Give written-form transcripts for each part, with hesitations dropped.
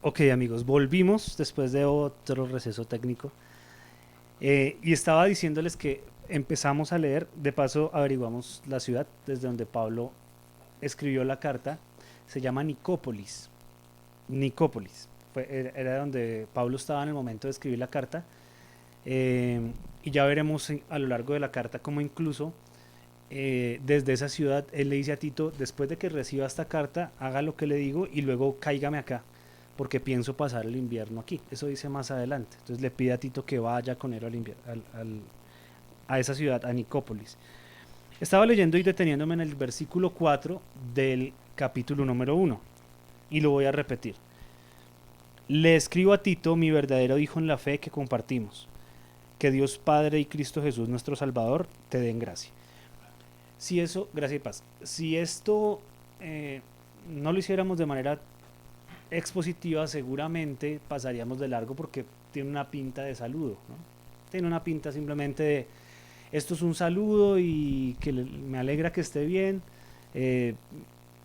Ok, amigos, volvimos después de otro receso técnico y estaba diciéndoles que empezamos a leer, de paso averiguamos la ciudad desde donde Pablo escribió la carta, se llama Nicópolis. Nicópolis, era donde Pablo estaba en el momento de escribir la carta y ya veremos a lo largo de la carta cómo incluso desde esa ciudad él le dice a Tito, después de que reciba esta carta, haga lo que le digo y luego cáigame acá, porque pienso pasar el invierno aquí. Eso dice más adelante. Entonces le pide a Tito que vaya con él a esa ciudad, a Nicópolis. Estaba leyendo y deteniéndome en el versículo 4 del capítulo número 1 y lo voy a repetir. Le escribo a Tito, mi verdadero hijo en la fe que compartimos. Que Dios Padre y Cristo Jesús nuestro Salvador te den gracia. Si eso, gracia y paz. Si esto no lo hiciéramos de manera expositiva, seguramente pasaríamos de largo porque tiene una pinta de saludo, ¿no? Tiene una pinta simplemente de esto es un saludo y que me alegra que esté bien, eh,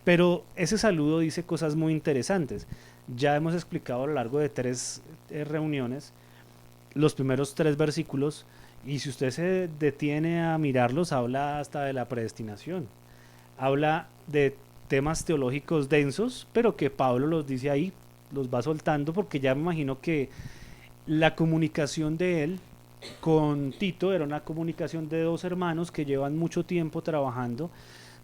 pero ese saludo dice cosas muy interesantes. Ya hemos explicado a lo largo de tres reuniones los primeros tres versículos y si usted se detiene a mirarlos, habla hasta de la predestinación, habla de temas teológicos densos, pero que Pablo los dice ahí, los va soltando porque ya me imagino que la comunicación de él con Tito era una comunicación de dos hermanos que llevan mucho tiempo trabajando,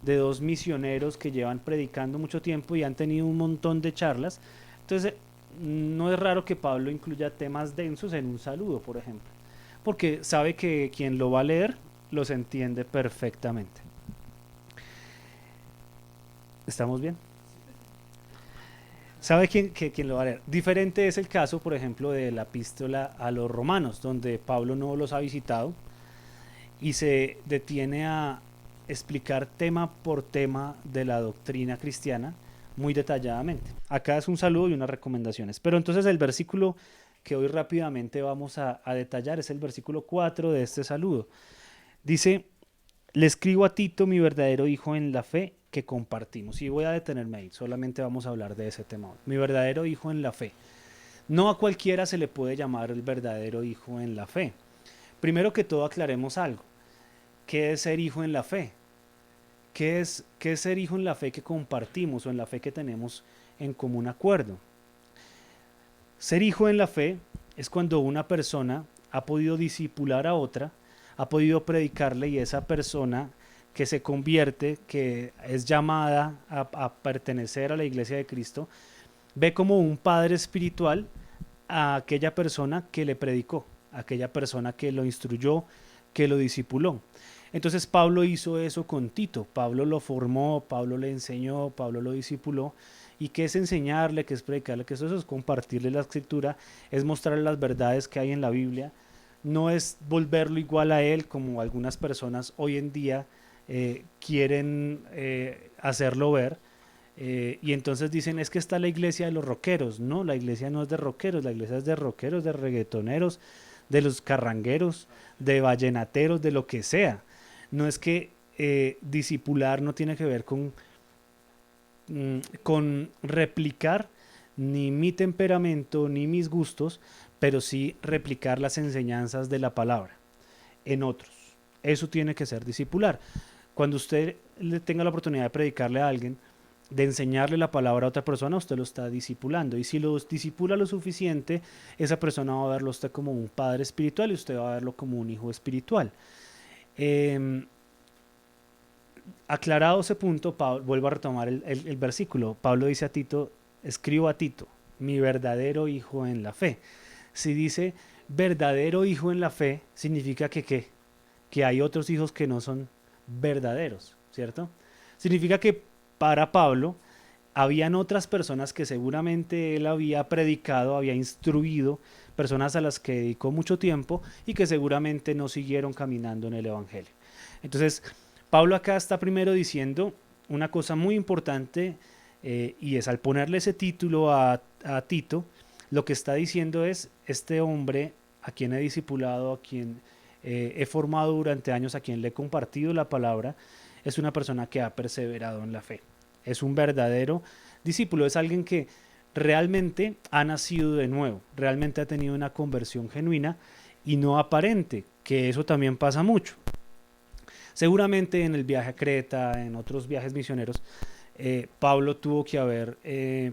de dos misioneros que llevan predicando mucho tiempo y han tenido un montón de charlas. Entonces, no es raro que Pablo incluya temas densos en un saludo, por ejemplo, porque sabe que quien lo va a leer los entiende perfectamente. ¿Estamos bien? ¿Sabe quién lo va a leer? Diferente es el caso, por ejemplo, de la epístola a los romanos, donde Pablo no los ha visitado y se detiene a explicar tema por tema de la doctrina cristiana muy detalladamente. Acá es un saludo y unas recomendaciones. Pero entonces el versículo que hoy rápidamente vamos a detallar es el versículo 4 de este saludo. Dice, le escribo a Tito, mi verdadero hijo en la fe que compartimos. Y voy a detenerme ahí, solamente vamos a hablar de ese tema hoy. Mi verdadero hijo en la fe. No a cualquiera se le puede llamar el verdadero hijo en la fe. Primero que todo aclaremos algo. ¿Qué es ser hijo en la fe? ¿Qué es ser hijo en la fe que compartimos o en la fe que tenemos en común acuerdo? Ser hijo en la fe es cuando una persona ha podido discipular a otra, ha podido predicarle y esa persona que se convierte, que es llamada a pertenecer a la iglesia de Cristo, ve como un padre espiritual a aquella persona que le predicó, a aquella persona que lo instruyó, que lo discipuló. Entonces Pablo hizo eso con Tito, Pablo lo formó, Pablo le enseñó, Pablo lo discipuló. ¿Y qué es enseñarle, qué es predicarle, qué eso es compartirle la escritura, es mostrarle las verdades que hay en la Biblia? No es volverlo igual a él como algunas personas hoy en día quieren hacerlo ver, y entonces dicen, es que está la iglesia de los rockeros. No, la iglesia no es de rockeros, la iglesia es de rockeros, de reggaetoneros, de los carrangueros, de vallenateros, de lo que sea. No es que discipular no tiene que ver con replicar ni mi temperamento ni mis gustos, pero sí replicar las enseñanzas de la palabra en otros. Eso tiene que ser discipular. Cuando usted le tenga la oportunidad de predicarle a alguien, de enseñarle la palabra a otra persona, usted lo está discipulando. Y si lo disipula lo suficiente, esa persona va a verlo a usted como un padre espiritual y usted va a verlo como un hijo espiritual. Eh, Aclarado ese punto, Pablo, vuelvo a retomar el versículo. Pablo dice a Tito, escribo a Tito, mi verdadero hijo en la fe. Si dice verdadero hijo en la fe, significa que hay otros hijos que no son verdaderos, ¿cierto? Significa que para Pablo habían otras personas que seguramente él había predicado, había instruido, personas a las que dedicó mucho tiempo y que seguramente no siguieron caminando en el Evangelio. Entonces, Pablo acá está primero diciendo una cosa muy importante y es al ponerle ese título a Tito, lo que está diciendo es, este hombre a quien he discipulado, a quien he formado durante años, a quien le he compartido la palabra, es una persona que ha perseverado en la fe. Es un verdadero discípulo, es alguien que realmente ha nacido de nuevo, realmente ha tenido una conversión genuina y no aparente, que eso también pasa mucho. Seguramente en el viaje a Creta, en otros viajes misioneros, Pablo tuvo que haber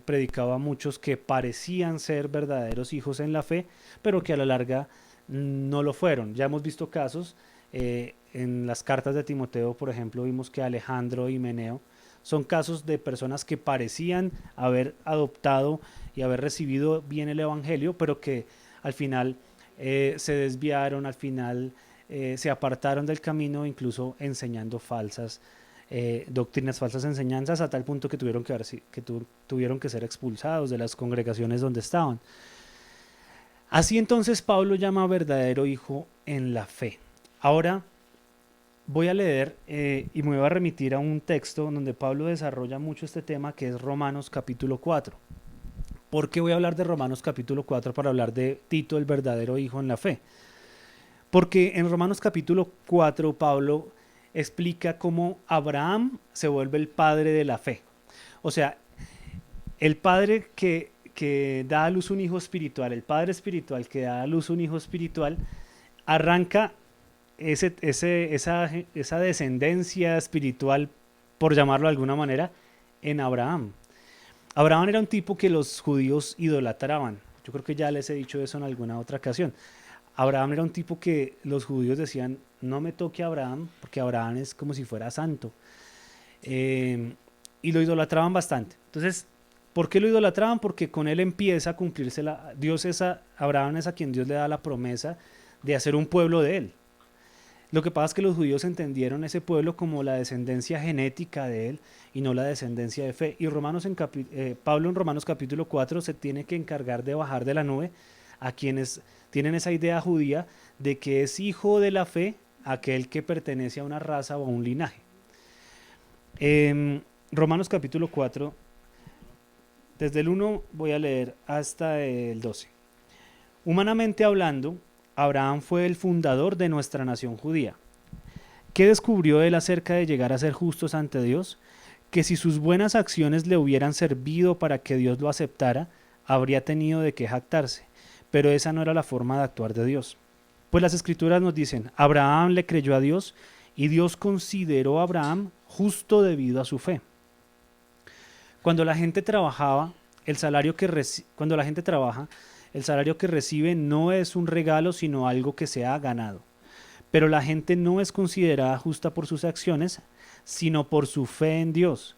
predicado a muchos que parecían ser verdaderos hijos en la fe, pero que a la larga no lo fueron. Ya hemos visto casos, en las cartas de Timoteo, por ejemplo, vimos que Alejandro y Meneo son casos de personas que parecían haber adoptado y haber recibido bien el Evangelio, pero que al final se desviaron, al final se apartaron del camino, incluso enseñando falsas doctrinas, falsas enseñanzas, a tal punto que tuvieron que ser expulsados de las congregaciones donde estaban. Así entonces Pablo llama verdadero hijo en la fe. Ahora voy a leer y me voy a remitir a un texto donde Pablo desarrolla mucho este tema, que es Romanos capítulo 4. ¿Por qué voy a hablar de Romanos capítulo 4 para hablar de Tito, el verdadero hijo en la fe? Porque en Romanos capítulo 4 Pablo explica cómo Abraham se vuelve el padre de la fe. O sea, el padre que da a luz un hijo espiritual, el padre espiritual que da a luz un hijo espiritual, arranca esa descendencia espiritual, por llamarlo de alguna manera, en Abraham. Abraham era un tipo que los judíos idolatraban. Yo creo que ya les he dicho eso en alguna otra ocasión. Abraham era un tipo que los judíos decían, no me toque a Abraham, porque Abraham es como si fuera santo. Y lo idolatraban bastante. Entonces, ¿por qué lo idolatraban? Porque con él empieza a cumplirse Abraham es a quien Dios le da la promesa de hacer un pueblo de él. Lo que pasa es que los judíos entendieron ese pueblo como la descendencia genética de él y no la descendencia de fe. Y Pablo en Romanos capítulo 4 se tiene que encargar de bajar de la nube a quienes tienen esa idea judía de que es hijo de la fe aquel que pertenece a una raza o a un linaje. Romanos capítulo 4, desde el 1 voy a leer hasta el 12. Humanamente hablando, Abraham fue el fundador de nuestra nación judía. ¿Qué descubrió él acerca de llegar a ser justos ante Dios? Que si sus buenas acciones le hubieran servido para que Dios lo aceptara, habría tenido de qué jactarse. Pero esa no era la forma de actuar de Dios. Pues las escrituras nos dicen, Abraham le creyó a Dios y Dios consideró a Abraham justo debido a su fe. Cuando la gente trabaja, el salario que recibe no es un regalo, sino algo que se ha ganado. Pero la gente no es considerada justa por sus acciones, sino por su fe en Dios,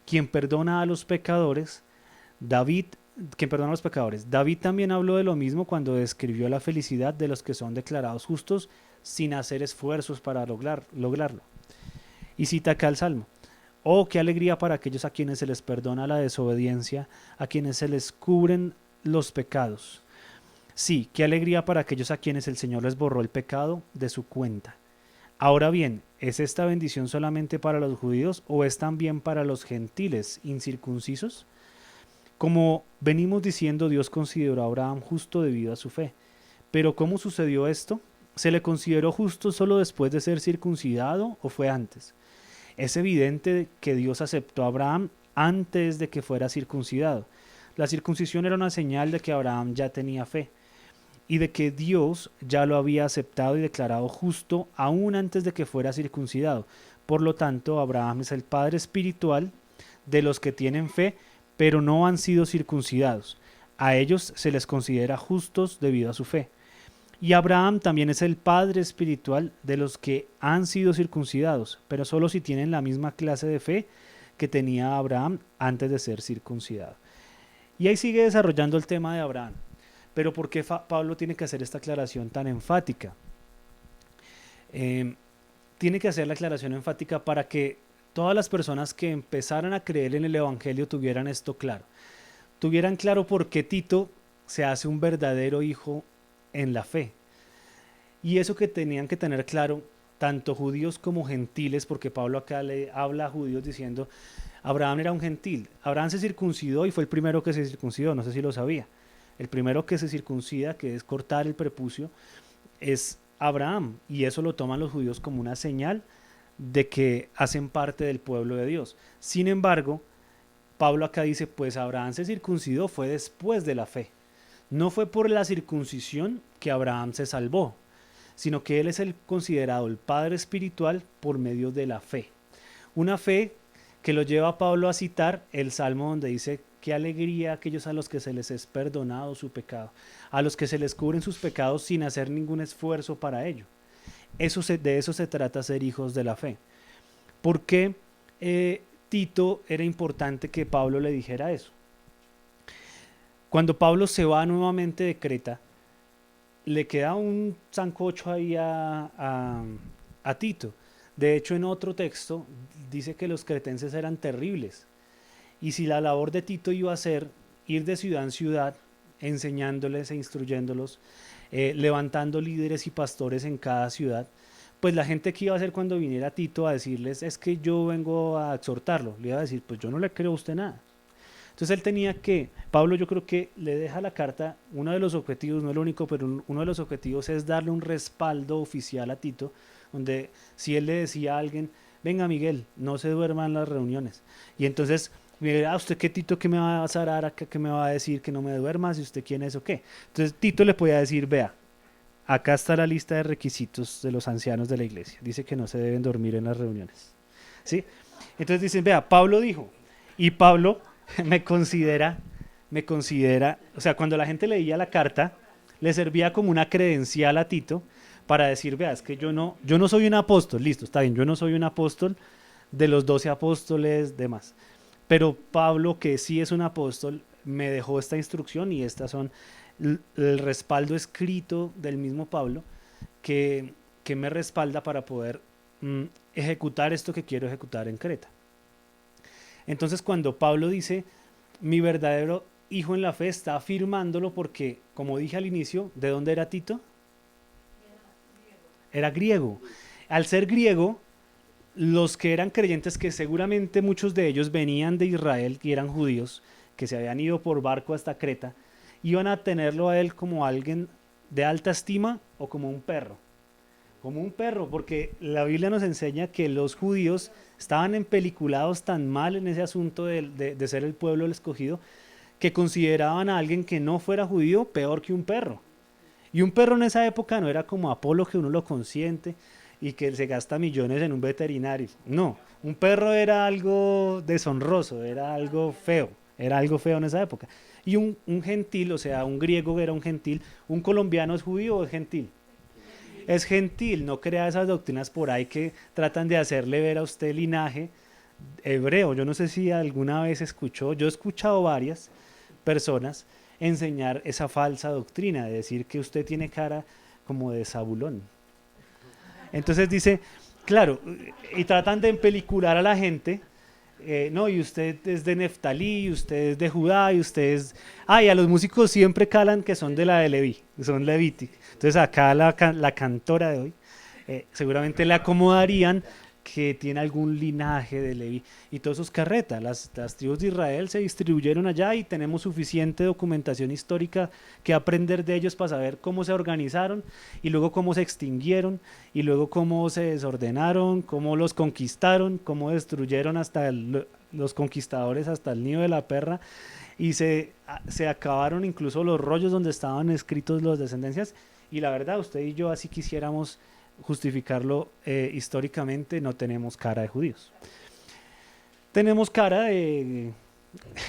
quien perdona a los pecadores. David también habló de lo mismo cuando describió la felicidad de los que son declarados justos sin hacer esfuerzos para lograrlo. Y cita acá el Salmo. Oh, qué alegría para aquellos a quienes se les perdona la desobediencia, a quienes se les cubren los pecados. Sí, qué alegría para aquellos a quienes el Señor les borró el pecado de su cuenta. Ahora bien, ¿es esta bendición solamente para los judíos o es también para los gentiles incircuncisos? Como venimos diciendo, Dios consideró a Abraham justo debido a su fe. Pero ¿cómo sucedió esto? ¿Se le consideró justo solo después de ser circuncidado o fue antes? Es evidente que Dios aceptó a Abraham antes de que fuera circuncidado. La circuncisión era una señal de que Abraham ya tenía fe y de que Dios ya lo había aceptado y declarado justo aún antes de que fuera circuncidado. Por lo tanto, Abraham es el padre espiritual de los que tienen fe, pero no han sido circuncidados. A ellos se les considera justos debido a su fe. Y Abraham también es el padre espiritual de los que han sido circuncidados, pero solo si tienen la misma clase de fe que tenía Abraham antes de ser circuncidado. Y ahí sigue desarrollando el tema de Abraham. Pero ¿por qué Pablo tiene que hacer esta aclaración tan enfática? Tiene que hacer la aclaración enfática para que todas las personas que empezaran a creer en el Evangelio tuvieran esto claro. Tuvieran claro por qué Tito se hace un verdadero hijo en la fe. Y eso que tenían que tener claro, tanto judíos como gentiles, porque Pablo acá le habla a judíos diciendo, Abraham era un gentil. Abraham se circuncidó y fue el primero que se circuncidó, no sé si lo sabía. El primero que se circuncida, que es cortar el prepucio, es Abraham. Y eso lo toman los judíos como una señal de que hacen parte del pueblo de Dios. Sin embargo, Pablo acá dice, pues Abraham se circuncidó fue después de la fe. No fue por la circuncisión que Abraham se salvó, sino que él es el considerado el padre espiritual por medio de la fe. Una fe que lo lleva a Pablo a citar el Salmo donde dice, qué alegría a aquellos a los que se les es perdonado su pecado, a los que se les cubren sus pecados sin hacer ningún esfuerzo para ello. De eso se trata ser hijos de la fe. ¿Por qué Tito era importante que Pablo le dijera eso? Cuando Pablo se va nuevamente de Creta, le queda un sancocho ahí a Tito. De hecho, en otro texto dice que los cretenses eran terribles. Y si la labor de Tito iba a ser ir de ciudad en ciudad, enseñándoles e instruyéndolos, levantando líderes y pastores en cada ciudad, pues la gente que iba a hacer cuando viniera Tito a decirles, es que yo vengo a exhortarlo, le iba a decir, pues yo no le creo a usted nada. Entonces él tenía que, Pablo yo creo que le deja la carta, uno de los objetivos, no el único, pero uno de los objetivos es darle un respaldo oficial a Tito, donde si él le decía a alguien, venga Miguel, no se duerma en las reuniones. Y entonces, mira, ¿usted qué Tito que me va a zarar acá, que me va a decir que no me duerma, si usted quién es o qué? Entonces Tito le podía decir, vea, acá está la lista de requisitos de los ancianos de la iglesia. Dice que no se deben dormir en las reuniones. ¿Sí? Entonces dicen, vea, Pablo dijo, y Pablo me considera, o sea, cuando la gente leía la carta, le servía como una credencial a Tito para decir, vea, es que yo no soy un apóstol, listo, está bien, yo no soy un apóstol de los 12 apóstoles, demás. Pero Pablo, que sí es un apóstol, me dejó esta instrucción y estas son el respaldo escrito del mismo Pablo que me respalda para poder ejecutar esto que quiero ejecutar en Creta. Entonces cuando Pablo dice mi verdadero hijo en la fe, está afirmándolo porque, como dije al inicio, ¿de dónde era Tito? Era griego. Al ser griego, los que eran creyentes, que seguramente muchos de ellos venían de Israel y eran judíos, que se habían ido por barco hasta Creta, iban a tenerlo a él como alguien de alta estima o como un perro. Como un perro, porque la Biblia nos enseña que los judíos estaban empeliculados tan mal en ese asunto de ser el pueblo el escogido, que consideraban a alguien que no fuera judío peor que un perro. Y un perro en esa época no era como Apolo, que uno lo consiente y que se gasta millones en un veterinario. No, un perro era algo deshonroso, era algo feo en esa época. Y un gentil, o sea, un griego era un gentil, un colombiano es judío o es gentil. Es gentil, no crea esas doctrinas por ahí que tratan de hacerle ver a usted linaje hebreo. Yo no sé si alguna vez escuchó, yo he escuchado varias personas enseñar esa falsa doctrina de decir que usted tiene cara como de Zabulón. Entonces dice, claro, y tratan de empelicular a la gente, no, y usted es de Neftalí, y usted es de Judá, y usted es... Ah, y a los músicos siempre calan que son de la de Leví, que son levíticos. Entonces acá la cantora de hoy, seguramente le acomodarían que tiene algún linaje de Leví. Y todos esos carretas, las tribus de Israel se distribuyeron allá y tenemos suficiente documentación histórica que aprender de ellos para saber cómo se organizaron y luego cómo se extinguieron y luego cómo se desordenaron, cómo los conquistaron, cómo destruyeron hasta los conquistadores hasta el nido de la perra y se acabaron incluso los rollos donde estaban escritos las descendencias. Y la verdad, usted y yo así quisiéramos justificarlo históricamente, no tenemos cara de judíos. Tenemos cara de,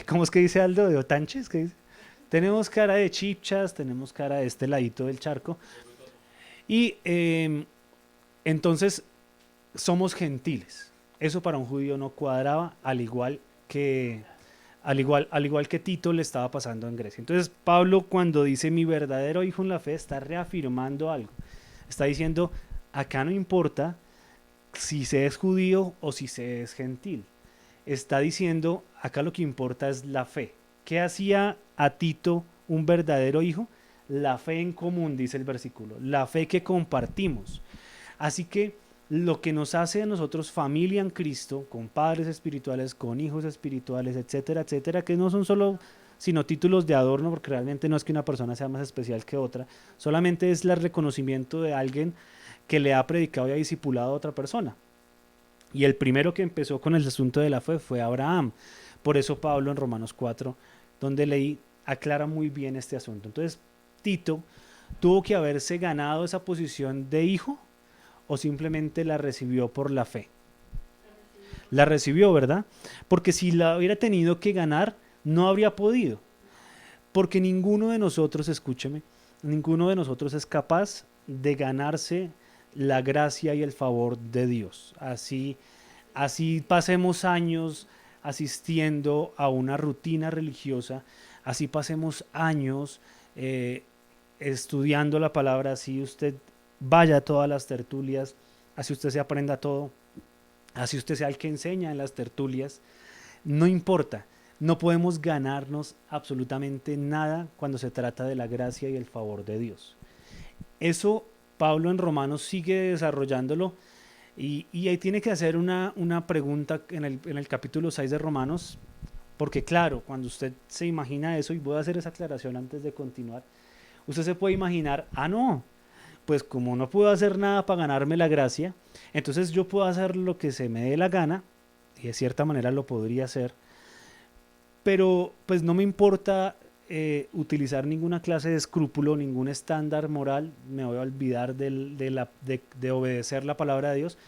¿cómo es que dice Aldo? ¿De otanches? ¿Qué dice? Tenemos cara de chipchas, tenemos cara de este ladito del charco. Y entonces somos gentiles. Eso para un judío no cuadraba, al igual que Tito le estaba pasando en Grecia. Entonces Pablo, cuando dice mi verdadero hijo en la fe, está reafirmando algo. Está diciendo, acá no importa si se es judío o si se es gentil. Está diciendo, acá lo que importa es la fe. ¿Qué hacía a Tito un verdadero hijo? La fe en común, dice el versículo. La fe que compartimos. Así que lo que nos hace a nosotros familia en Cristo, con padres espirituales, con hijos espirituales, etcétera, etcétera, que no son solo sino títulos de adorno, porque realmente no es que una persona sea más especial que otra, solamente es el reconocimiento de alguien que le ha predicado y ha discipulado a otra persona. Y el primero que empezó con el asunto de la fe fue Abraham. Por eso Pablo en Romanos 4, donde leí, aclara muy bien este asunto. Entonces, Tito tuvo que haberse ganado esa posición de hijo o simplemente la recibió por la fe. La recibió, ¿verdad? Porque si la hubiera tenido que ganar, no habría podido. Porque ninguno de nosotros, escúcheme, ninguno de nosotros es capaz de ganarse la gracia y el favor de Dios. Así pasemos años asistiendo a una rutina religiosa, así pasemos años estudiando la palabra, así usted vaya a todas las tertulias, así usted se aprenda todo, así usted sea el que enseña en las tertulias, no importa, no podemos ganarnos absolutamente nada cuando se trata de la gracia y el favor de Dios. Eso Pablo en Romanos sigue desarrollándolo y ahí tiene que hacer una pregunta en el capítulo 6 de Romanos, porque claro, cuando usted se imagina eso, y voy a hacer esa aclaración antes de continuar, usted se puede imaginar, no, pues como no puedo hacer nada para ganarme la gracia, entonces yo puedo hacer lo que se me dé la gana, y de cierta manera lo podría hacer, pero pues no me importa utilizar ninguna clase de escrúpulo, ningún estándar moral, me voy a olvidar de obedecer la palabra de Dios,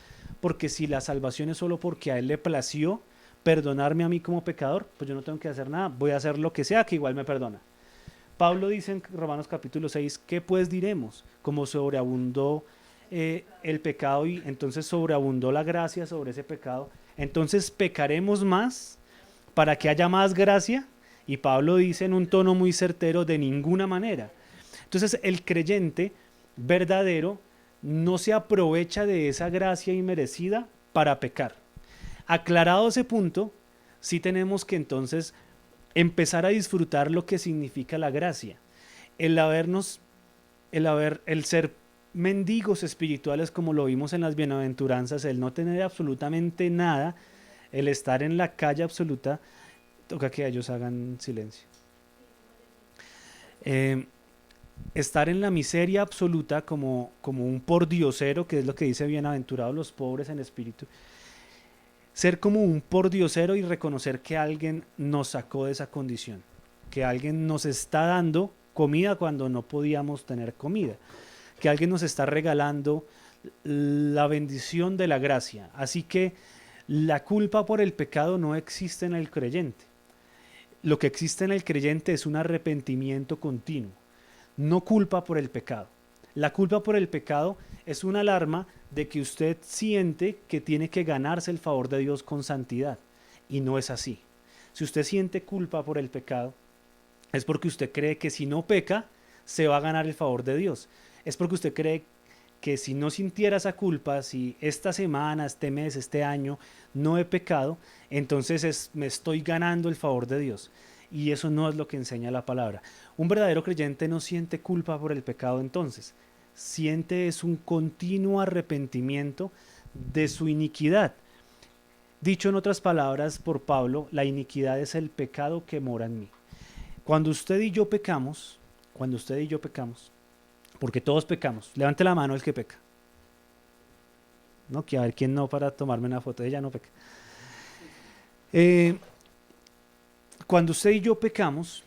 porque si la salvación es solo porque a Él le plació perdonarme a mí como pecador, pues yo no tengo que hacer nada, voy a hacer lo que sea que igual me perdona. Pablo dice en Romanos capítulo 6, ¿qué pues diremos? Como sobreabundó el pecado y entonces sobreabundó la gracia sobre ese pecado, entonces pecaremos más para que haya más gracia. Y Pablo dice en un tono muy certero, de ninguna manera. Entonces el creyente verdadero no se aprovecha de esa gracia inmerecida para pecar. Aclarado ese punto, sí tenemos que entonces empezar a disfrutar lo que significa la gracia. El ser mendigos espirituales, como lo vimos en las bienaventuranzas, el no tener absolutamente nada, el estar en la calle absoluta, toca que ellos hagan silencio. Estar en la miseria absoluta como un pordiosero, que es lo que dice bienaventurados los pobres en espíritu. Ser como un pordiosero y reconocer que alguien nos sacó de esa condición, que alguien nos está dando comida cuando no podíamos tener comida, que alguien nos está regalando la bendición de la gracia. Así que la culpa por el pecado no existe en el creyente. Lo que existe en el creyente es un arrepentimiento continuo, no culpa por el pecado. La culpa por el pecado es una alarma de que usted siente que tiene que ganarse el favor de Dios con santidad, y no es así. Si usted siente culpa por el pecado, es porque usted cree que si no peca, se va a ganar el favor de Dios. Es porque usted cree que si no sintiera esa culpa, si esta semana, este mes, este año no he pecado, entonces me estoy ganando el favor de Dios. Y eso no es lo que enseña la palabra. Un verdadero creyente no siente culpa por el pecado entonces. Siente es un continuo arrepentimiento de su iniquidad. Dicho en otras palabras por Pablo, la iniquidad es el pecado que mora en mí. Cuando usted y yo pecamos, porque todos pecamos, levante la mano el que peca. No, que a ver quién no para tomarme una foto, ella no peca. Cuando usted y yo pecamos,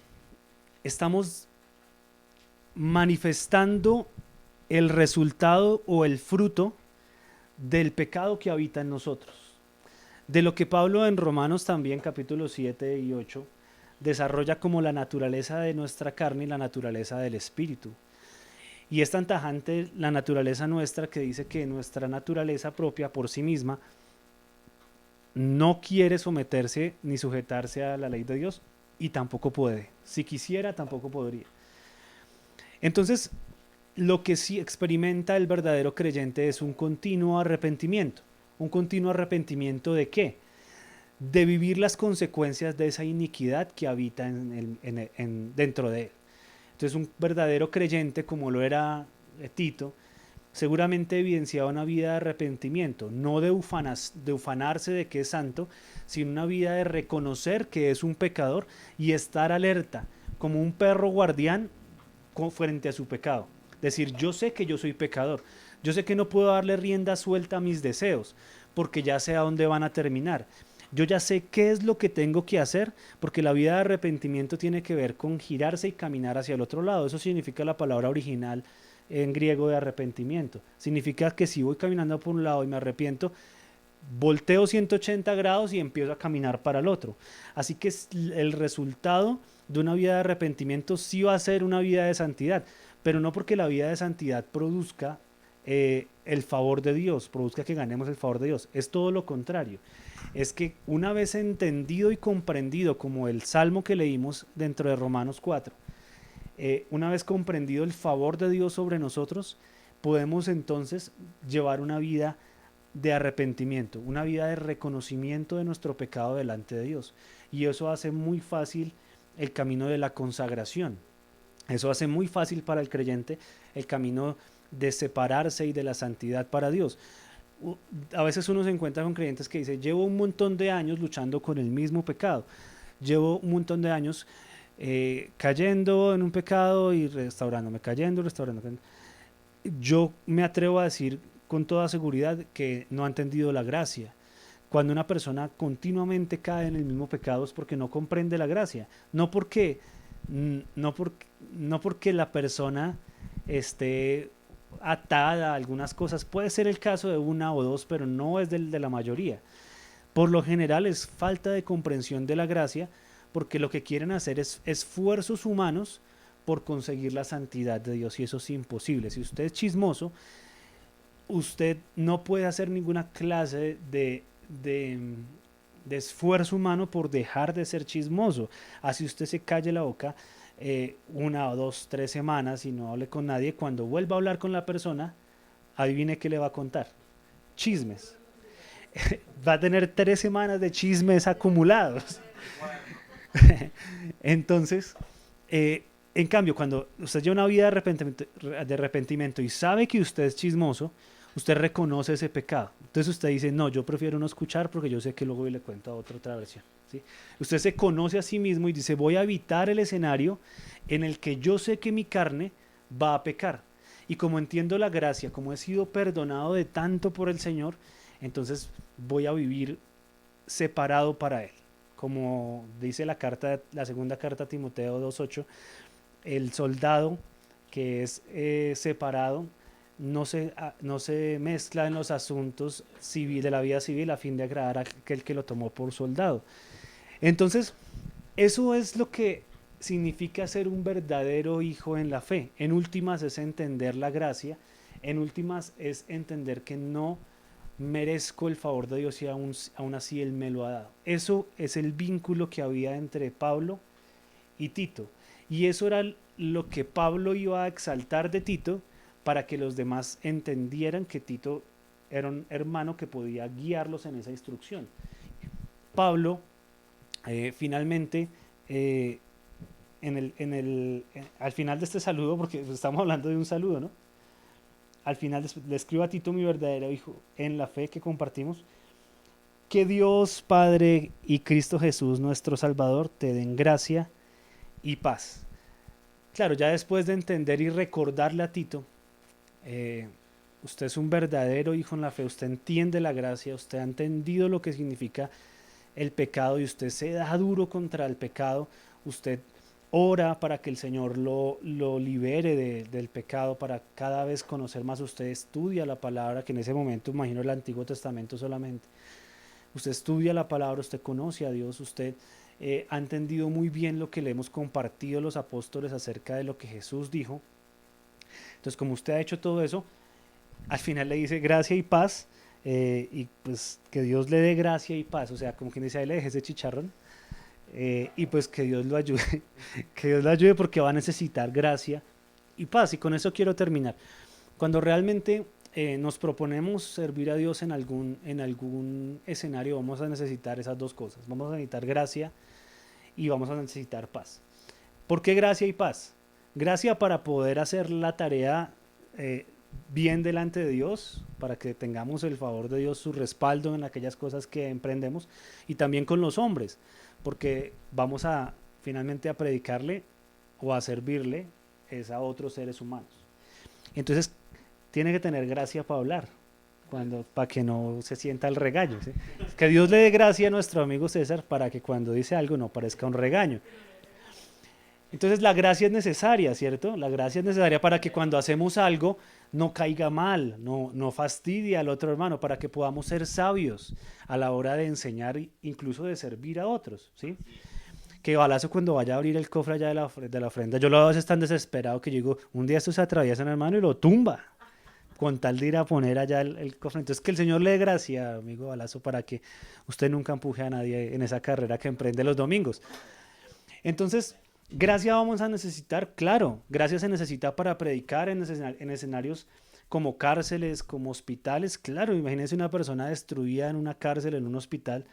estamos manifestando el resultado o el fruto del pecado que habita en nosotros. De lo que Pablo en Romanos también, capítulos 7 y 8, desarrolla como la naturaleza de nuestra carne y la naturaleza del espíritu. Y es tan tajante la naturaleza nuestra que dice que nuestra naturaleza propia por sí misma no quiere someterse ni sujetarse a la ley de Dios y tampoco puede. Si quisiera, tampoco podría. Entonces, lo que sí experimenta el verdadero creyente es un continuo arrepentimiento. ¿Un continuo arrepentimiento de qué? De vivir las consecuencias de esa iniquidad que habita dentro de él. Entonces un verdadero creyente, como lo era Tito, seguramente evidenciaba una vida de arrepentimiento, no de ufanarse de que es santo, sino una vida de reconocer que es un pecador y estar alerta, como un perro guardián frente a su pecado. Decir, yo sé que yo soy pecador, yo sé que no puedo darle rienda suelta a mis deseos, porque ya sé a dónde van a terminar. Yo ya sé qué es lo que tengo que hacer, porque la vida de arrepentimiento tiene que ver con girarse y caminar hacia el otro lado. Eso significa la palabra original en griego de arrepentimiento. Significa que si voy caminando por un lado y me arrepiento, volteo 180 grados y empiezo a caminar para el otro. Así que el resultado de una vida de arrepentimiento sí va a ser una vida de santidad, pero no porque la vida de santidad produzca el favor de Dios, produzca que ganemos el favor de Dios. Es todo lo contrario. Es que una vez entendido y comprendido, como el salmo que leímos dentro de Romanos 4, una vez comprendido el favor de Dios sobre nosotros, podemos entonces llevar una vida de arrepentimiento, una vida de reconocimiento de nuestro pecado delante de Dios. Y eso hace muy fácil el camino de la consagración. Eso hace muy fácil para el creyente el camino de separarse y de la santidad para Dios. A veces uno se encuentra con creyentes que dicen, llevo un montón de años luchando con el mismo pecado, llevo un montón de años cayendo en un pecado y restaurándome, cayendo, restaurándome. Yo me atrevo a decir con toda seguridad que no ha entendido la gracia. Cuando una persona continuamente cae en el mismo pecado es porque no comprende la gracia, no porque la persona esté atada a algunas cosas. Puede ser el caso de una o dos, pero no es de la mayoría. Por lo general es falta de comprensión de la gracia, porque lo que quieren hacer es esfuerzos humanos por conseguir la santidad de Dios, y eso es imposible. Si usted es chismoso, usted no puede hacer ninguna clase de esfuerzo humano por dejar de ser chismoso. Así usted se calle la boca una o dos, 3 semanas y no hable con nadie, cuando vuelva a hablar con la persona, adivine qué le va a contar. Chismes. Va a tener 3 semanas de chismes acumulados. Entonces, en cambio, cuando usted lleva una vida de arrepentimiento y sabe que usted es chismoso, usted reconoce ese pecado. Entonces usted dice, no, yo prefiero no escuchar porque yo sé que luego le cuento a otra versión. ¿Sí? Usted se conoce a sí mismo y dice, voy a evitar el escenario en el que yo sé que mi carne va a pecar. Y como entiendo la gracia, como he sido perdonado de tanto por el Señor, entonces voy a vivir separado para Él. Como dice la segunda carta a Timoteo 2:8, el soldado que es separado no se mezcla en los asuntos de la vida civil a fin de agradar a aquel que lo tomó por soldado. Entonces, eso es lo que significa ser un verdadero hijo en la fe. En últimas es entender la gracia, en últimas es entender que no merezco el favor de Dios y aún así Él me lo ha dado. Eso es el vínculo que había entre Pablo y Tito. Y eso era lo que Pablo iba a exaltar de Tito para que los demás entendieran que Tito era un hermano que podía guiarlos en esa instrucción. Pablo finalmente, al final de este saludo, porque estamos hablando de un saludo, ¿no? Al final le escribo a Tito, mi verdadero hijo, en la fe que compartimos, que Dios Padre y Cristo Jesús, nuestro Salvador, te den gracia y paz. Claro, ya después de entender y recordarle a Tito, usted es un verdadero hijo en la fe, usted entiende la gracia, usted ha entendido lo que significa el pecado y usted se da duro contra el pecado, usted ora para que el Señor lo libere del pecado, para cada vez conocer más. Usted estudia la palabra, que en ese momento imagino el Antiguo Testamento solamente. Usted estudia la palabra, usted conoce a Dios, usted ha entendido muy bien lo que le hemos compartido los apóstoles acerca de lo que Jesús dijo. Entonces, como usted ha hecho todo eso, al final le dice gracia y paz, y pues que Dios le dé gracia y paz, o sea, como quien dice, ahí le deje ese chicharrón, y pues que Dios lo ayude, que Dios lo ayude porque va a necesitar gracia y paz. Y con eso quiero terminar. Cuando realmente nos proponemos servir a Dios en algún escenario, vamos a necesitar esas dos cosas. Vamos a necesitar gracia y vamos a necesitar paz. ¿Por qué gracia y paz? Gracia para poder hacer la tarea bien delante de Dios, para que tengamos el favor de Dios, su respaldo en aquellas cosas que emprendemos, y también con los hombres, porque vamos a finalmente a predicarle o a servirle a otros seres humanos. Entonces tiene que tener gracia para hablar, para que no se sienta el regaño, ¿sí? Que Dios le dé gracia a nuestro amigo César para que cuando dice algo no parezca un regaño. Entonces la gracia es necesaria, ¿cierto? La gracia es necesaria para que cuando hacemos algo no caiga mal, no fastidie al otro hermano, para que podamos ser sabios a la hora de enseñar, incluso de servir a otros, ¿sí? Que balazo cuando vaya a abrir el cofre allá de la ofrenda. Yo lo veo a veces tan desesperado que yo digo, un día esto se atraviesa en hermano y lo tumba, con tal de ir a poner allá el cofre. Entonces que el Señor le dé gracia, amigo balazo, para que usted nunca empuje a nadie en esa carrera que emprende los domingos. Entonces, gracia vamos a necesitar, claro, gracia se necesita para predicar en escenarios como cárceles, como hospitales, claro, imagínese una persona destruida en una cárcel, en un hospital,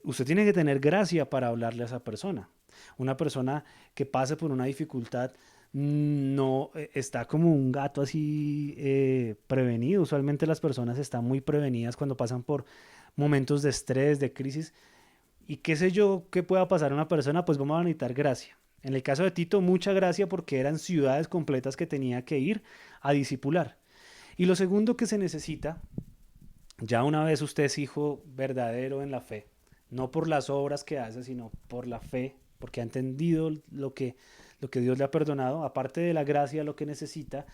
usted tiene que tener gracia para hablarle a esa persona. Una persona que pase por una dificultad no está como un gato así prevenido. Usualmente las personas están muy prevenidas cuando pasan por momentos de estrés, de crisis. Y qué sé yo qué pueda pasar a una persona, pues vamos a necesitar gracia. En el caso de Tito, mucha gracia porque eran ciudades completas que tenía que ir a discipular. Y lo segundo que se necesita, ya una vez usted es hijo verdadero en la fe, no por las obras que hace, sino por la fe, porque ha entendido lo que Dios le ha perdonado, aparte de la gracia, lo que necesita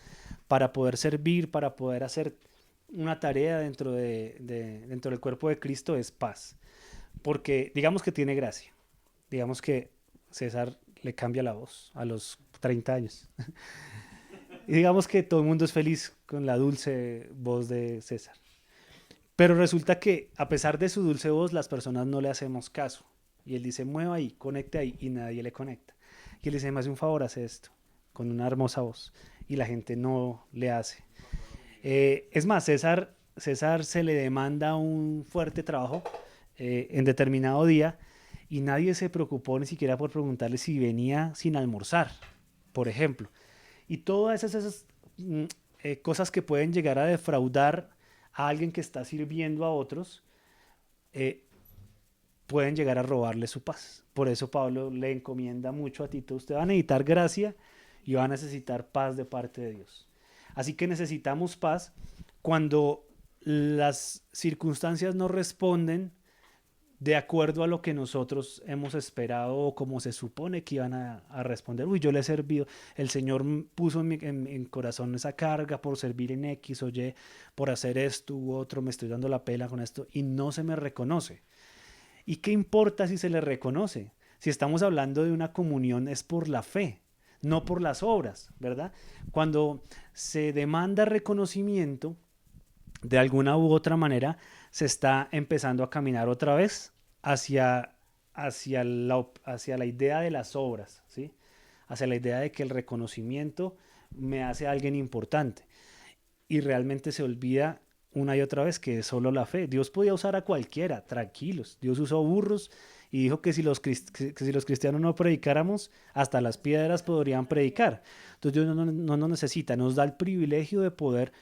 para poder servir, para poder hacer una tarea dentro del cuerpo de Cristo es paz. Porque digamos que tiene gracia, digamos que César le cambia la voz a los 30 años. Y digamos que todo el mundo es feliz con la dulce voz de César. Pero resulta que a pesar de su dulce voz, las personas no le hacemos caso. Y él dice, mueva ahí, conecte ahí, y nadie le conecta. Y él dice, me hace un favor, hace esto, con una hermosa voz. Y la gente no le hace. Es más, César se le demanda un fuerte trabajo en determinado día y nadie se preocupó ni siquiera por preguntarle si venía sin almorzar, por ejemplo. Y todas esas cosas que pueden llegar a defraudar a alguien que está sirviendo a otros, eh, pueden llegar a robarle su paz. Por eso Pablo le encomienda mucho a Tito, usted va a necesitar gracia y va a necesitar paz de parte de Dios. Así que necesitamos paz cuando las circunstancias no responden de acuerdo a lo que nosotros hemos esperado o como se supone que iban a responder. Uy, yo le he servido, el Señor puso en corazón esa carga por servir en X o Y, por hacer esto u otro, me estoy dando la pela con esto y no se me reconoce. ¿Y qué importa si se le reconoce? Si estamos hablando de una comunión es por la fe, no por las obras, ¿verdad? Cuando se demanda reconocimiento, de alguna u otra manera se está empezando a caminar otra vez hacia, hacia la idea de las obras, ¿sí? Hacia la idea de que el reconocimiento me hace a alguien importante. Y realmente se olvida una y otra vez que es solo la fe. Dios podía usar a cualquiera, tranquilos. Dios usó burros y dijo que que si los cristianos no predicáramos, hasta las piedras podrían predicar. Entonces Dios no nos necesita, nos da el privilegio de poder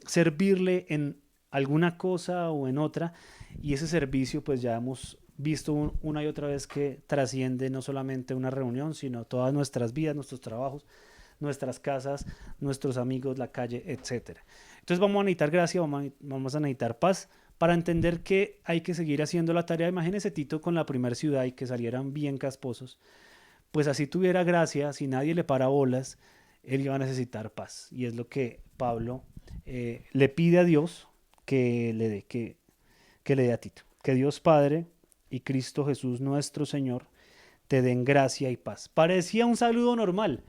servirle en alguna cosa o en otra, y ese servicio pues ya hemos visto una y otra vez que trasciende no solamente una reunión, sino todas nuestras vidas, nuestros trabajos, nuestras casas, nuestros amigos, la calle, etcétera. Entonces vamos a necesitar gracia, vamos a necesitar paz para entender que hay que seguir haciendo la tarea. Imagínese Tito con la primera ciudad y que salieran bien casposos. Pues así tuviera gracia, si nadie le para bolas, él iba a necesitar paz. Y es lo que Pablo le pide a Dios que le dé a Tito. Que Dios Padre y Cristo Jesús nuestro Señor te den gracia y paz. Parecía un saludo normal,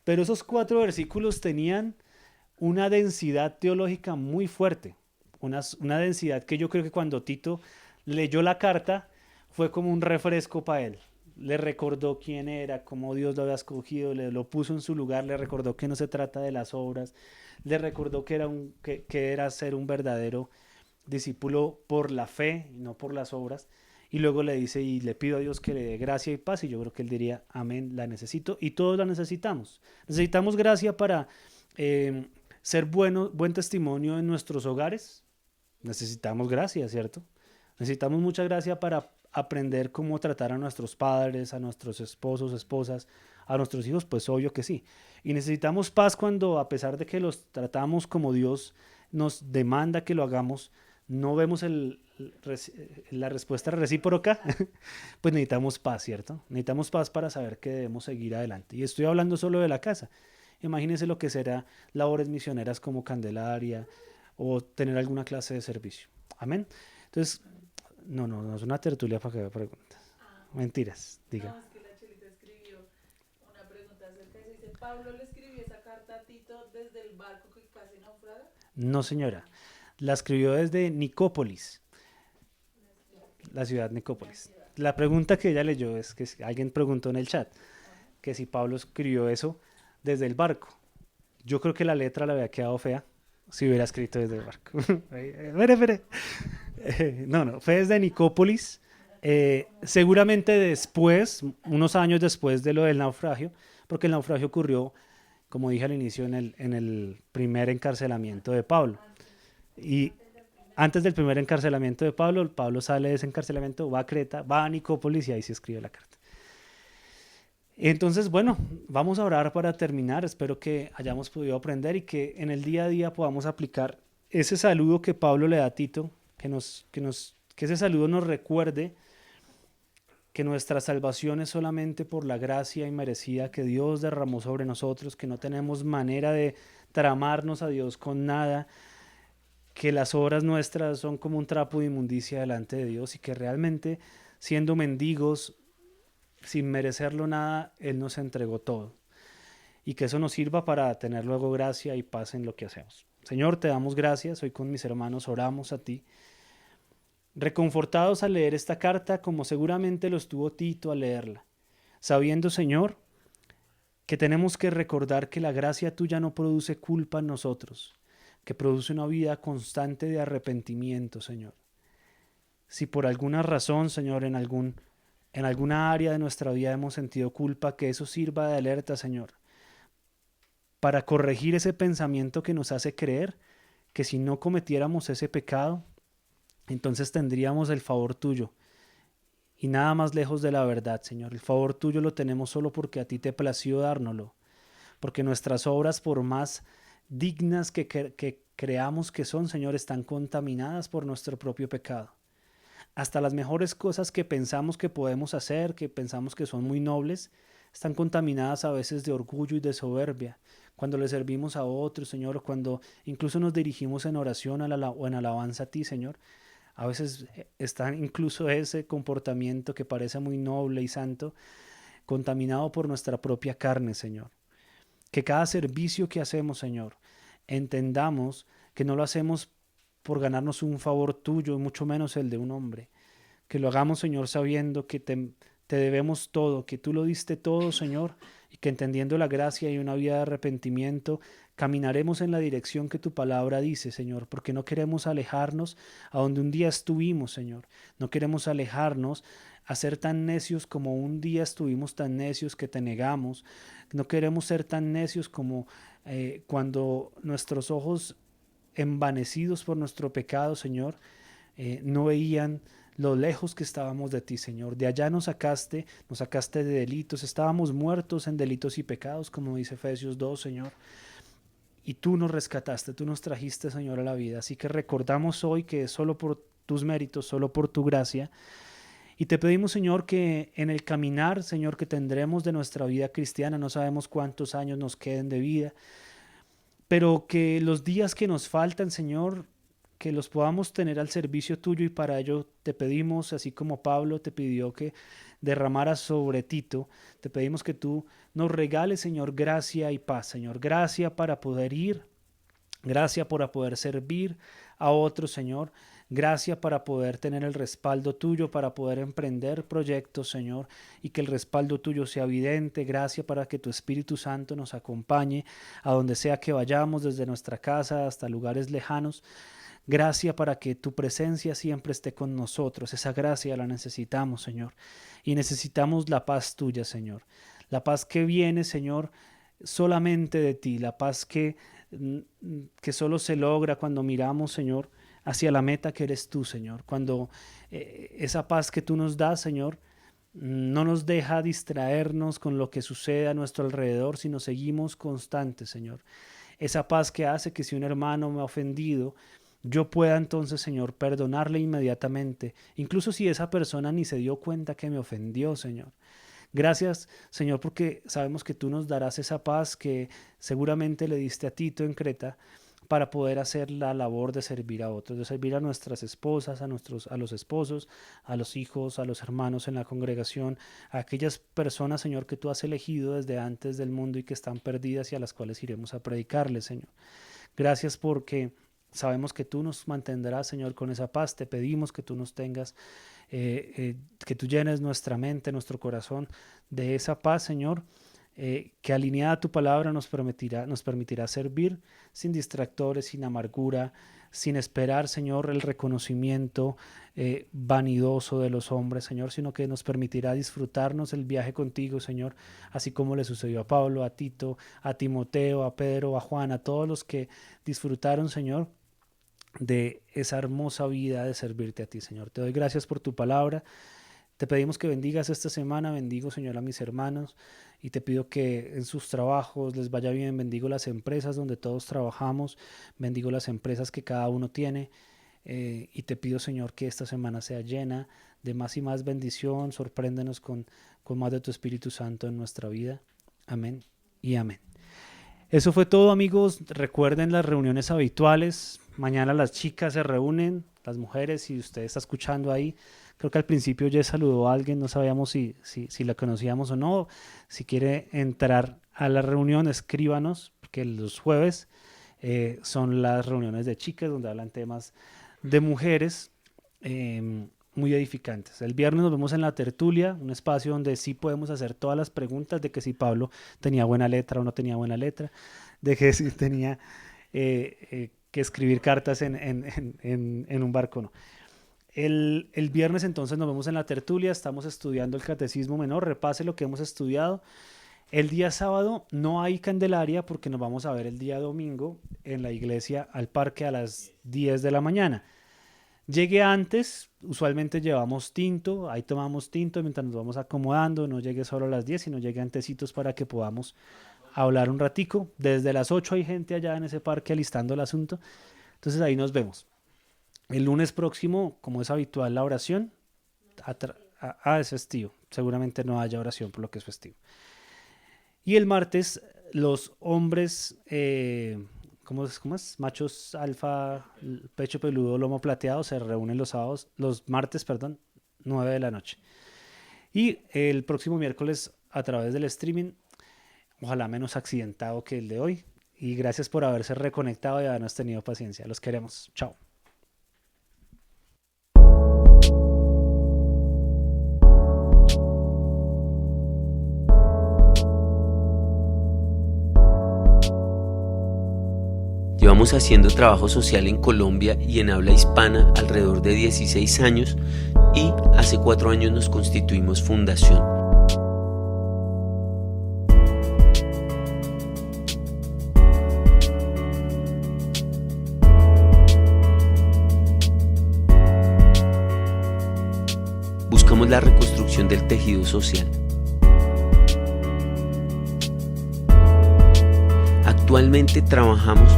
pero esos 4 versículos tenían una densidad teológica muy fuerte. Una densidad que yo creo que cuando Tito leyó la carta fue como un refresco para él. Le recordó quién era, cómo Dios lo había escogido, le lo puso en su lugar, le recordó que no se trata de las obras, le recordó que era ser un verdadero discípulo por la fe y no por las obras. Y luego le dice y le pido a Dios que le dé gracia y paz. Y yo creo que él diría, amén, la necesito. Y todos la necesitamos. Necesitamos gracia para ser buen testimonio en nuestros hogares. Necesitamos gracia, ¿cierto? Necesitamos mucha gracia para aprender cómo tratar a nuestros padres, a nuestros esposos, esposas, a nuestros hijos, pues obvio que sí. Y necesitamos paz cuando, a pesar de que los tratamos como Dios nos demanda que lo hagamos, no vemos la respuesta recíproca, pues necesitamos paz, ¿cierto? Necesitamos paz para saber que debemos seguir adelante. Y estoy hablando solo de la casa. Imagínense lo que será labores misioneras como Candelaria o tener alguna clase de servicio. Amén. Entonces, no es una tertulia para que me preguntas. Mentiras, diga. No, es que la Chelita escribió una pregunta acerca de eso. Dice, ¿Pablo le escribió esa carta a Tito desde el barco que casi naufraga? No, señora. La escribió desde Nicópolis, la ciudad La Nicópolis. ciudad. La pregunta que ella leyó es que alguien preguntó en el chat Ajá. que si Pablo escribió eso desde el barco. Yo creo que la letra le había quedado fea si hubiera escrito desde el barco. Espere. No, fue desde Nicópolis. Seguramente después, unos años después de lo del naufragio, porque el naufragio ocurrió, como dije al inicio, en el primer encarcelamiento de Pablo. Y antes del primer encarcelamiento de Pablo, Pablo sale de ese encarcelamiento, va a Creta, va a Nicópolis y ahí se escribe la carta. Entonces, bueno, vamos a orar para terminar. Espero que hayamos podido aprender y que en el día a día podamos aplicar ese saludo que Pablo le da a Tito, que ese saludo nos recuerde que nuestra salvación es solamente por la gracia inmerecida que Dios derramó sobre nosotros, que no tenemos manera de tramarnos a Dios con nada, que las obras nuestras son como un trapo de inmundicia delante de Dios y que realmente, siendo mendigos, sin merecerlo nada, Él nos entregó todo. Y que eso nos sirva para tener luego gracia y paz en lo que hacemos. Señor, te damos gracias. Hoy con mis hermanos oramos a ti. Reconfortados al leer esta carta, como seguramente lo estuvo Tito al leerla. Sabiendo, Señor, que tenemos que recordar que la gracia tuya no produce culpa en nosotros, que produce una vida constante de arrepentimiento, Señor. Si por alguna razón, Señor, en alguna área de nuestra vida hemos sentido culpa, que eso sirva de alerta, Señor, para corregir ese pensamiento que nos hace creer que si no cometiéramos ese pecado, entonces tendríamos el favor tuyo. Y nada más lejos de la verdad, Señor. El favor tuyo lo tenemos solo porque a ti te plació dárnoslo. Porque nuestras obras, por más dignas que creamos que son, Señor, están contaminadas por nuestro propio pecado. Hasta las mejores cosas que pensamos que podemos hacer, que pensamos que son muy nobles, están contaminadas a veces de orgullo y de soberbia. Cuando le servimos a otros, Señor, o cuando incluso nos dirigimos en oración o en alabanza a ti, Señor, a veces está incluso ese comportamiento que parece muy noble y santo, contaminado por nuestra propia carne, Señor. Que cada servicio que hacemos, Señor, entendamos que no lo hacemos por ganarnos un favor tuyo y mucho menos el de un hombre. Que lo hagamos, Señor, sabiendo que te debemos todo, que tú lo diste todo, Señor, y que entendiendo la gracia y una vida de arrepentimiento, caminaremos en la dirección que tu palabra dice, Señor, porque no queremos alejarnos a donde un día estuvimos, Señor. No queremos alejarnos a ser tan necios como un día estuvimos tan necios que te negamos. No queremos ser tan necios como cuando nuestros ojos envanecidos por nuestro pecado, Señor, no veían lo lejos que estábamos de ti, Señor. De allá nos sacaste de delitos, estábamos muertos en delitos y pecados, como dice Efesios 2, Señor. Y tú nos rescataste, tú nos trajiste, Señor, a la vida. Así que recordamos hoy que es solo por tus méritos, solo por tu gracia. Y te pedimos, Señor, que en el caminar, Señor, que tendremos de nuestra vida cristiana, no sabemos cuántos años nos queden de vida, pero que los días que nos faltan, Señor, que los podamos tener al servicio tuyo y para ello te pedimos, así como Pablo te pidió que derramaras sobre Tito, te pedimos que tú nos regales, Señor, gracia y paz, Señor, gracia para poder ir, gracia para poder servir a otros, Señor, gracia para poder tener el respaldo tuyo, para poder emprender proyectos, Señor, y que el respaldo tuyo sea evidente, gracia para que tu Espíritu Santo nos acompañe a donde sea que vayamos, desde nuestra casa hasta lugares lejanos. Gracia para que tu presencia siempre esté con nosotros. Esa gracia la necesitamos, Señor. Y necesitamos la paz tuya, Señor. La paz que viene, Señor, solamente de ti. La paz que solo se logra cuando miramos, Señor, hacia la meta que eres tú, Señor. Cuando esa paz que tú nos das, Señor, no nos deja distraernos con lo que sucede a nuestro alrededor, sino seguimos constantes, Señor, esa paz que hace que si un hermano me ha ofendido, yo pueda entonces, Señor, perdonarle inmediatamente, incluso si esa persona ni se dio cuenta que me ofendió, Señor. Gracias, Señor, porque sabemos que tú nos darás esa paz que seguramente le diste a Tito en Creta para poder hacer la labor de servir a otros, de servir a nuestras esposas, a los esposos, a los hijos, a los hermanos en la congregación, a aquellas personas, Señor, que tú has elegido desde antes del mundo y que están perdidas y a las cuales iremos a predicarles, Señor. Gracias porque sabemos que tú nos mantendrás, Señor, con esa paz. Te pedimos que tú nos tengas, que tú llenes nuestra mente, nuestro corazón de esa paz, Señor, que alineada a tu palabra nos permitirá servir sin distractores, sin amargura, sin esperar, Señor, el reconocimiento vanidoso de los hombres, Señor, sino que nos permitirá disfrutarnos el viaje contigo, Señor, así como le sucedió a Pablo, a Tito, a Timoteo, a Pedro, a Juan, a todos los que disfrutaron, Señor, de esa hermosa vida de servirte a ti, Señor. Te doy gracias por tu palabra. Te pedimos que bendigas esta semana. Bendigo, Señor, a mis hermanos y te pido que en sus trabajos les vaya bien. Bendigo las empresas donde todos trabajamos. Bendigo las empresas que cada uno tiene. Y te pido, Señor, que esta semana sea llena de más y más bendición. Sorpréndenos con más de tu Espíritu Santo en nuestra vida. Amén y amén. Eso fue todo, amigos. Recuerden las reuniones habituales. Mañana las chicas se reúnen, las mujeres, si usted está escuchando ahí. Creo que al principio ya saludó a alguien, no sabíamos si la conocíamos o no. Si quiere entrar a la reunión, escríbanos, porque los jueves son las reuniones de chicas donde hablan temas de mujeres muy edificantes. El viernes nos vemos en la tertulia, un espacio donde sí podemos hacer todas las preguntas de que si Pablo tenía buena letra o no tenía buena letra, de que si tenía que escribir cartas en un barco o no. El viernes entonces nos vemos en la tertulia, estamos estudiando el Catecismo Menor, repase lo que hemos estudiado. El día sábado no hay Candelaria porque nos vamos a ver el día domingo en la iglesia al parque a las 10 de la mañana. Llegue antes, usualmente llevamos tinto, ahí tomamos tinto mientras nos vamos acomodando, no llegue solo a las 10, sino llegue antecitos para que podamos hablar un ratico. Desde las 8 hay gente allá en ese parque alistando el asunto, entonces ahí nos vemos. El lunes próximo, como es habitual, la oración, es festivo, seguramente no haya oración por lo que es festivo. Y el martes, los hombres, ¿cómo es? Machos alfa, pecho peludo, lomo plateado, se reúnen los martes, 9 de la noche. Y el próximo miércoles, a través del streaming, ojalá menos accidentado que el de hoy. Y gracias por haberse reconectado y habernos tenido paciencia. Los queremos. Chao. Llevamos haciendo trabajo social en Colombia y en habla hispana alrededor de 16 años y hace 4 años nos constituimos fundación. Buscamos la reconstrucción del tejido social. Actualmente trabajamos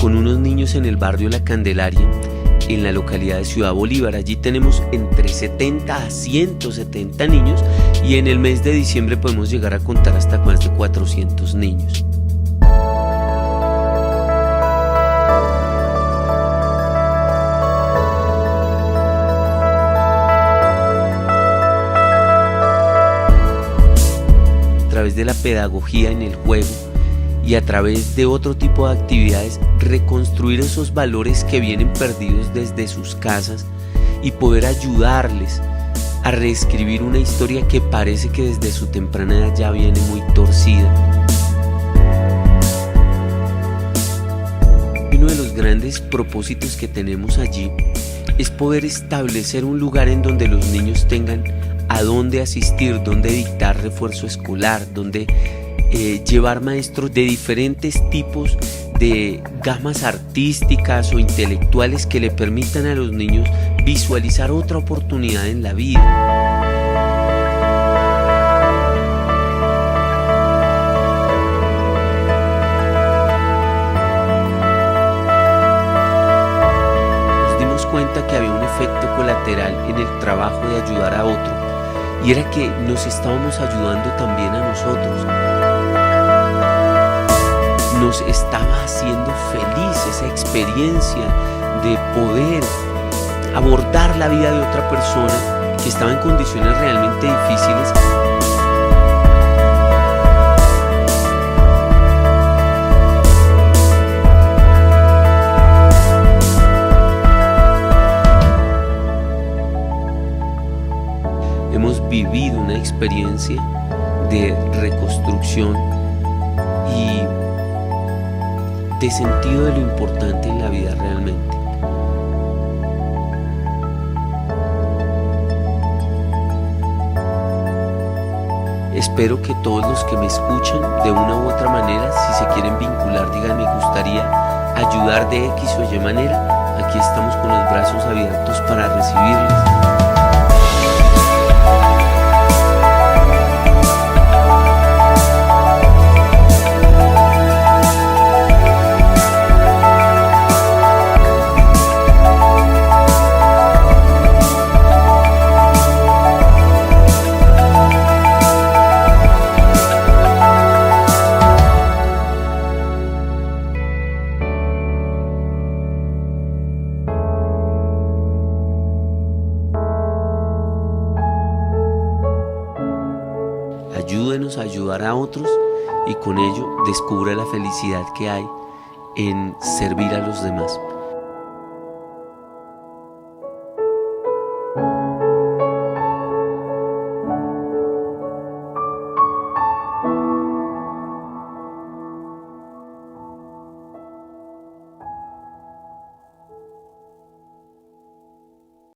con unos niños en el barrio La Candelaria, en la localidad de Ciudad Bolívar. Allí tenemos entre 70 a 170 niños y en el mes de diciembre podemos llegar a contar hasta más de 400 niños. A través de la pedagogía en el juego y a través de otro tipo de actividades, reconstruir esos valores que vienen perdidos desde sus casas y poder ayudarles a reescribir una historia que parece que desde su temprana edad ya viene muy torcida. Uno de los grandes propósitos que tenemos allí es poder establecer un lugar en donde los niños tengan a dónde asistir, dónde dictar refuerzo escolar, dónde llevar maestros de diferentes tipos de gamas artísticas o intelectuales que le permitan a los niños visualizar otra oportunidad en la vida. colateral en el trabajo de ayudar a otro, y era que nos estábamos ayudando también a nosotros. Nos estaba haciendo feliz esa experiencia de poder abordar la vida de otra persona que estaba en condiciones realmente difíciles. Hemos vivido una experiencia de reconstrucción y de sentido de lo importante en la vida realmente. Espero que todos los que me escuchan de una u otra manera, si se quieren vincular, digan me gustaría ayudar de X o Y manera. Aquí estamos con los brazos abiertos para recibirles. Ayúdenos a ayudar a otros y con ello descubra la felicidad que hay en servir a los demás.